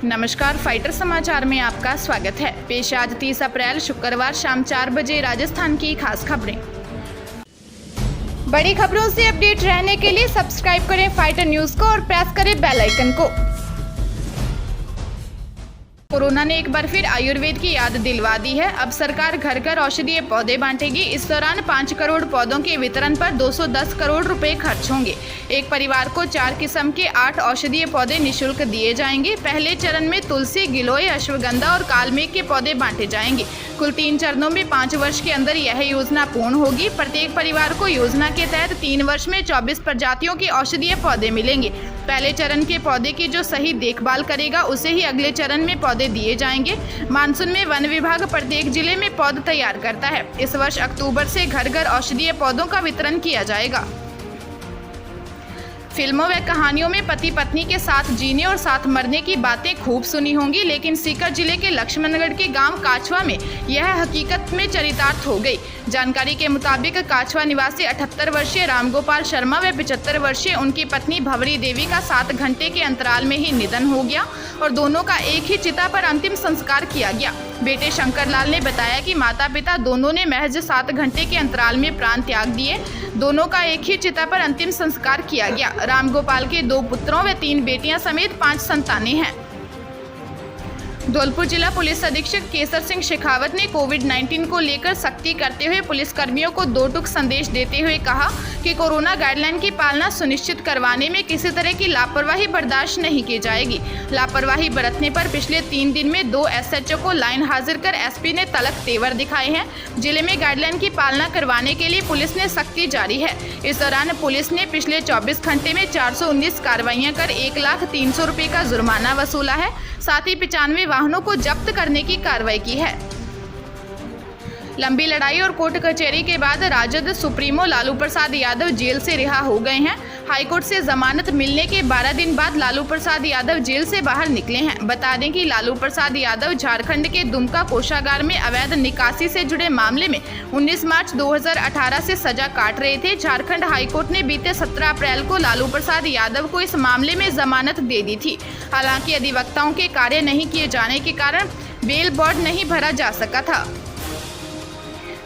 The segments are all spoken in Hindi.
नमस्कार, फाइटर समाचार में आपका स्वागत है। पेश आज 30 अप्रैल शुक्रवार शाम 4 बजे राजस्थान की खास खबरें। बड़ी खबरों से अपडेट रहने के लिए सब्सक्राइब करें फाइटर न्यूज को और प्रेस करें बेल आइकन को। कोरोना ने एक बार फिर आयुर्वेद की याद दिलवा दी है। अब सरकार घर घर औषधीय पौधे बांटेगी। इस दौरान 5 करोड़ पौधों के वितरण पर 210 करोड़ रुपए खर्च होंगे। एक परिवार को 4 किस्म के 8 औषधीय पौधे निःशुल्क दिए जाएंगे। पहले चरण में तुलसी, गिलोय, अश्वगंधा और कालमेघ के पौधे बांटे जाएंगे। कुल 3 चरणों में 5 वर्ष के अंदर यह योजना पूर्ण होगी। प्रत्येक परिवार को योजना के तहत 3 वर्ष में 24 प्रजातियों के औषधीय पौधे मिलेंगे। पहले चरण के पौधे की जो सही देखभाल करेगा उसे ही अगले चरण में पौधे दिए जाएंगे। मानसून में वन विभाग प्रत्येक जिले में पौध तैयार करता है। इस वर्ष अक्टूबर से घर घर औषधीय पौधों का वितरण किया जाएगा। फिल्मों व कहानियों में पति पत्नी के साथ जीने और साथ मरने की बातें खूब सुनी होंगी, लेकिन सीकर जिले के लक्ष्मणगढ़ के गांव काछवा में यह हकीकत में चरितार्थ हो गई। जानकारी के मुताबिक काछवा निवासी 78 वर्षीय रामगोपाल शर्मा व 75 वर्षीय उनकी पत्नी भंवरी देवी का 7 घंटे के अंतराल में ही निधन हो गया और दोनों का एक ही चिता पर अंतिम संस्कार किया गया। बेटे शंकर लाल ने बताया कि माता पिता दोनों ने महज 7 घंटे के अंतराल में प्राण त्याग दिए। दोनों का एक ही चिता पर अंतिम संस्कार किया गया। रामगोपाल के 2 पुत्रों व 3 बेटियां समेत 5 संतानें हैं। धौलपुर जिला पुलिस अधीक्षक केसर सिंह शेखावत ने कोविड-19 को लेकर सख्ती करते हुए पुलिस कर्मियों को 2 टूक संदेश देते हुए कहा कि कोरोना गाइडलाइन की पालना सुनिश्चित करवाने में किसी तरह की लापरवाही बर्दाश्त नहीं की जाएगी। लापरवाही बरतने पर पिछले 3 दिन में 2 SHO को लाइन हाजिर कर SP ने तलक तेवर दिखाए हैं। जिले में गाइडलाइन की पालना करवाने के लिए पुलिस ने सख्ती जारी है। इस दौरान पुलिस ने पिछले 24 घंटे में 419 कार्रवाइयां कर 1,03,000 रुपये का जुर्माना वसूला है। साथ ही 95 वाहनों को जब्त करने की कार्रवाई की है। लंबी लड़ाई और कोर्ट कचहरी के बाद राजद सुप्रीमो लालू प्रसाद यादव जेल से रिहा हो गए हैं। हाईकोर्ट से जमानत मिलने के 12 दिन बाद लालू प्रसाद यादव जेल से बाहर निकले हैं। बता दें कि लालू प्रसाद यादव झारखंड के दुमका कोषागार में अवैध निकासी से जुड़े मामले में 19 मार्च 2018 से सजा काट रहे थे। झारखंड हाईकोर्ट ने बीते 17 अप्रैल को लालू प्रसाद यादव को इस मामले में जमानत दे दी थी। हालांकि अधिवक्ताओं के कार्य नहीं किए जाने के कारण बेल बॉन्ड नहीं भरा जा सका था।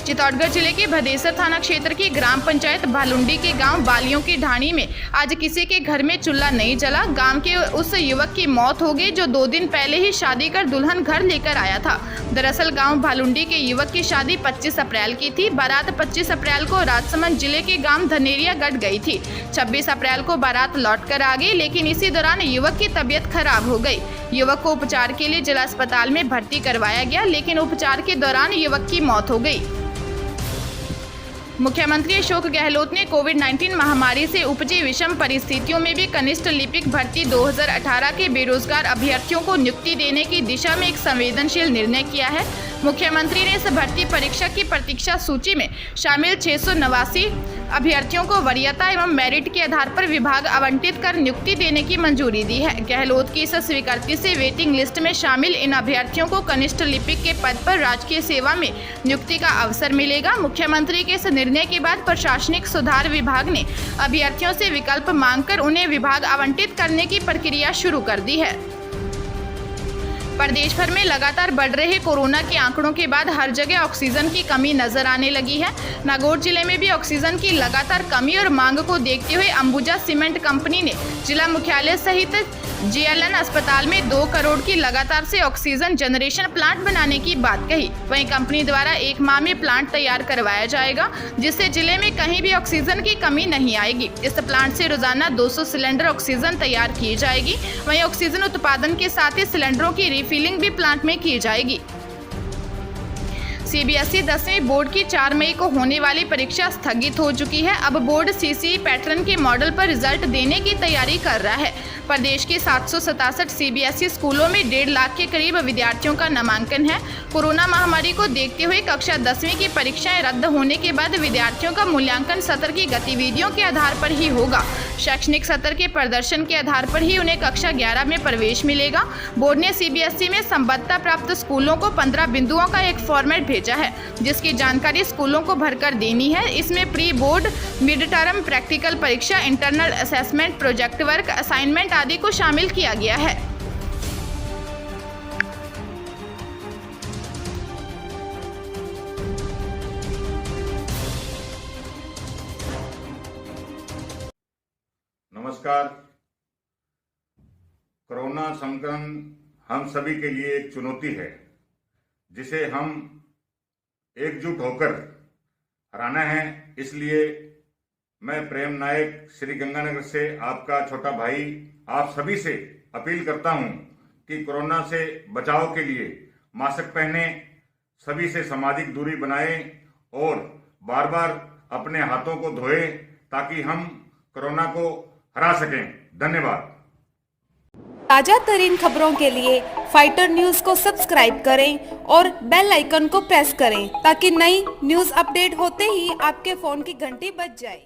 चित्तौड़गढ़ जिले के भदेसर थाना क्षेत्र की ग्राम पंचायत भालुंडी के गांव बालियों की ढाणी में आज किसी के घर में चूल्हा नहीं जला। गांव के उस युवक की मौत हो गई जो 2 दिन पहले ही शादी कर दुल्हन घर लेकर आया था। दरअसल गांव भालुंडी के युवक की शादी 25 अप्रैल की थी। बारात 25 अप्रैल को राजसमंद जिले के गांव धनेरियागढ़ गई थी। 26 अप्रैल को बारात लौट कर आ गई, लेकिन इसी दौरान युवक की तबीयत खराब हो गई। युवक को उपचार के लिए जिला अस्पताल में भर्ती करवाया गया, लेकिन उपचार के दौरान युवक की मौत हो गई। मुख्यमंत्री अशोक गहलोत ने कोविड-19 महामारी से उपजी विषम परिस्थितियों में भी कनिष्ठ लिपिक भर्ती 2018 के बेरोजगार अभ्यर्थियों को नियुक्ति देने की दिशा में एक संवेदनशील निर्णय किया है। मुख्यमंत्री ने इस भर्ती परीक्षा की प्रतीक्षा सूची में शामिल 689 अभ्यर्थियों को वरीयता एवं मेरिट के आधार पर विभाग आवंटित कर नियुक्ति देने की मंजूरी दी है। गहलोत की इस स्वीकृति से वेटिंग लिस्ट में शामिल इन अभ्यर्थियों को कनिष्ठ लिपिक के पद पर राजकीय सेवा में नियुक्ति का अवसर मिलेगा। मुख्यमंत्री के इस निर्णय के बाद प्रशासनिक सुधार विभाग ने अभ्यर्थियों से विकल्प मांगकर उन्हें विभाग आवंटित करने की प्रक्रिया शुरू कर दी है। प्रदेश भर में लगातार बढ़ रहे कोरोना के आंकड़ों के बाद हर जगह ऑक्सीजन की कमी नजर आने लगी है। नागौर जिले में भी ऑक्सीजन की लगातार कमी और मांग को देखते हुए अंबुजा सीमेंट कंपनी ने जिला मुख्यालय सहित JLN अस्पताल में 2 करोड़ की लगातार से ऑक्सीजन जनरेशन प्लांट बनाने की बात कही। वहीं कंपनी द्वारा 1 माह में प्लांट तैयार करवाया जाएगा, जिससे जिले में कहीं भी ऑक्सीजन की कमी नहीं आएगी। इस प्लांट से रोजाना 200 सिलेंडर ऑक्सीजन तैयार की जाएगी। वहीं ऑक्सीजन उत्पादन के साथ ही सिलेंडरों की रिफिलिंग भी प्लांट में की जाएगी। CBSE 10वीं बोर्ड की 4 मई को होने वाली परीक्षा स्थगित हो चुकी है। अब बोर्ड CCE पैटर्न के मॉडल पर रिजल्ट देने की तैयारी कर रहा है। प्रदेश के 767 CBSE स्कूलों में 1.5 लाख के करीब विद्यार्थियों का नामांकन है। कोरोना महामारी को देखते हुए कक्षा 10वीं की परीक्षाएं रद्द होने के बाद विद्यार्थियों का मूल्यांकन सत्र की गतिविधियों के आधार पर ही होगा। शैक्षणिक सत्र के प्रदर्शन के आधार पर ही उन्हें कक्षा 11 में प्रवेश मिलेगा। बोर्ड ने CBSE में संबद्धता प्राप्त स्कूलों को 15 बिंदुओं का एक फॉर्मेट भेजा है, जिसकी जानकारी स्कूलों को भरकर देनी है। इसमें pre board, mid term, practical परीक्षा, internal assessment, project work, assignment आदि को शामिल किया गया है। नमस्कार। कोरोना संक्रमण हम सभी के लिए एक चुनौती है जिसे हम एकजुट होकर हराना है। इसलिए मैं प्रेम नायक श्री गंगानगर से आपका छोटा भाई आप सभी से अपील करता हूं कि कोरोना से बचाव के लिए मास्क पहने, सभी से सामाजिक दूरी बनाएं और बार बार अपने हाथों को धोएं ताकि हम कोरोना को हरा सकें। धन्यवाद। ताजा तरीन खबरों के लिए फाइटर न्यूज को सब्सक्राइब करें और बेल आइकन को प्रेस करें ताकि नई न्यूज अपडेट होते ही आपके फोन की घंटी बज जाए।